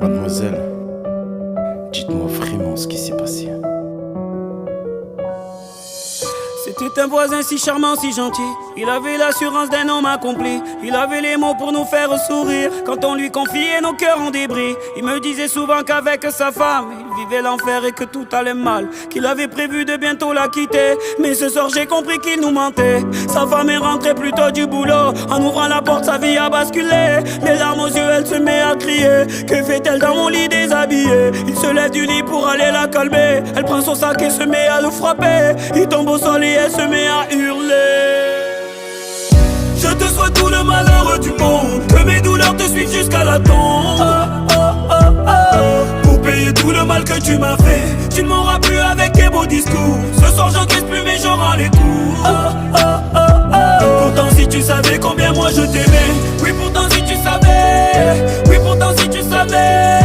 Mademoiselle, dites-moi vraiment ce qui s'est passé. C'était un voisin si charmant, si gentil. Il avait l'assurance d'un homme accompli. Il avait les mots pour nous faire sourire. Quand on lui confiait nos cœurs en débris, il me disait souvent qu'avec sa femme il vivait l'enfer et que tout allait mal, qu'il avait prévu de bientôt la quitter. Mais ce soir j'ai compris qu'il nous mentait. Sa femme est rentrée plus tôt du boulot. En ouvrant la porte sa vie a basculé. Les larmes aux yeux elle se met à crier. Que fait-elle dans mon lit déshabillé? Il se lève du lit pour aller la calmer. Elle prend son sac et se met à le frapper. Il tombe au sol et elle se met à hurler. Je te souhaite tout le malheur du monde, que mes douleurs te suivent jusqu'à la tombe. Pour payer tout le mal que tu m'as fait, tu ne m'auras plus avec tes beaux discours. Ce soir j'encaisse plus mais je rends les coups. Pourtant si tu savais combien moi je t'aimais. Oui pourtant si tu savais. Oui pourtant si tu savais.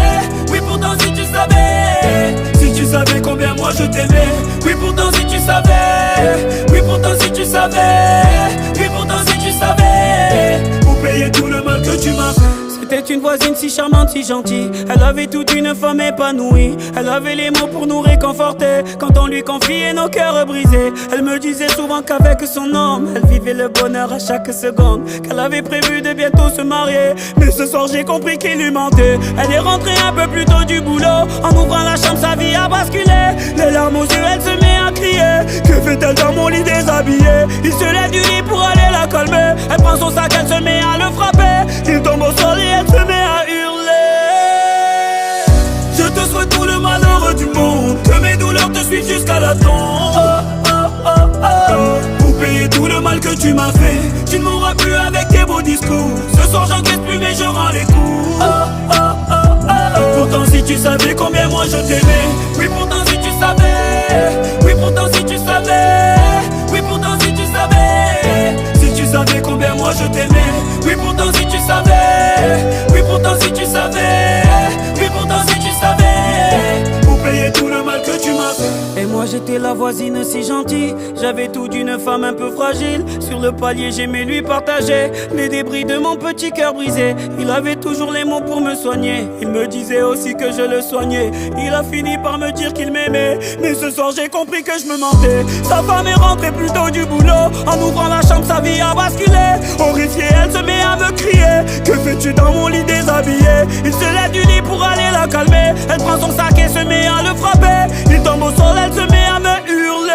Oui pourtant si tu savais. Si tu savais combien moi je t'aimais. Oui pourtant si tu savais. Oui pourtant si tu savais. Oui pourtant si tu savais. Pour payer tout le mal que tu m'as fait. C'était une voisine si charmante, si gentille. Elle avait toute une femme épanouie. Elle avait les mots pour nous réconforter quand on lui confiait nos cœurs brisés. Elle me disait souvent qu'avec son homme elle vivait le bonheur à chaque seconde, qu'elle avait prévu de bientôt se marier. Mais ce soir j'ai compris qu'il lui mentait. Elle est rentrée un peu plus tôt du boulot. En ouvrant la chambre sa vie a basculé. Les larmes aux yeux elle se met à crier. Que fait-elle dans mon lit déshabillé? Il se lève du lit pour aller la calmer. Elle prend son sac, elle se met à le frapper. Il tombe au sol et elle se met à hurler. Je te souhaite tout le malheur du monde, que mes douleurs te suivent jusqu'à la tombe. Pour payer tout le mal que tu m'as fait, tu ne m'auras plus avec tes beaux discours. Ce soir j'encaisse plus mais je rends les coups. Pourtant si tu savais combien moi je t'aimais. Oui pourtant si tu savais. Oui pourtant si tu savais. Oui pourtant si tu savais. Si tu savais combien moi je t'aimais. Oui pourtant si tu savais. Oui pourtant si tu savais. Oui pourtant si tu savais. Pour payer tout le mal que tu m'as fait. Et moi j'étais la voisine si gentille. J'avais tout d'une femme un peu fragile. Sur le palier j'aimais lui partager les débris de mon petit cœur brisé. Il avait toujours les mots pour me soigner. Il me disait aussi que je le soignais. Il a fini par me dire qu'il m'aimait. Mais ce soir j'ai compris que je me mentais. Sa femme est rentrée plus tôt du boulot. En ouvrant la chambre sa vie a basculé. Horrifiée elle se met à me crier. Que fais-tu dans mon lit déshabillé? Il se lève du lit pour aller la calmer. Elle prend son sac et se met à le frapper. Il tombe au sol, elle se met à me hurler.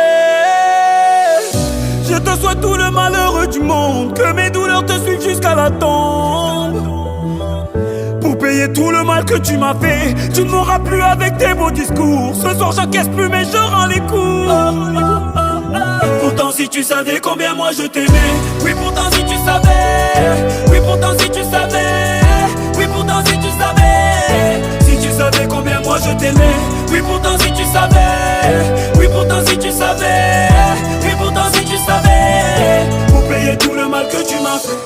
Je te souhaite tout le malheur du monde, que mes douleurs te suivent jusqu'à la tombe. Pour payer tout le mal que tu m'as fait, tu ne m'auras plus avec tes beaux discours. Ce soir j'encaisse plus mais je rends les coups. Pourtant si tu savais combien moi je t'aimais. Oui pourtant si tu savais. Oui pourtant si tu savais. Oui pourtant si tu savais. Si tu savais combien moi je t'aimais. Oui pourtant si tu savais. Oui pourtant si tu savais. Oui pourtant si tu savais. Pour payer tout le mal que tu m'as fait.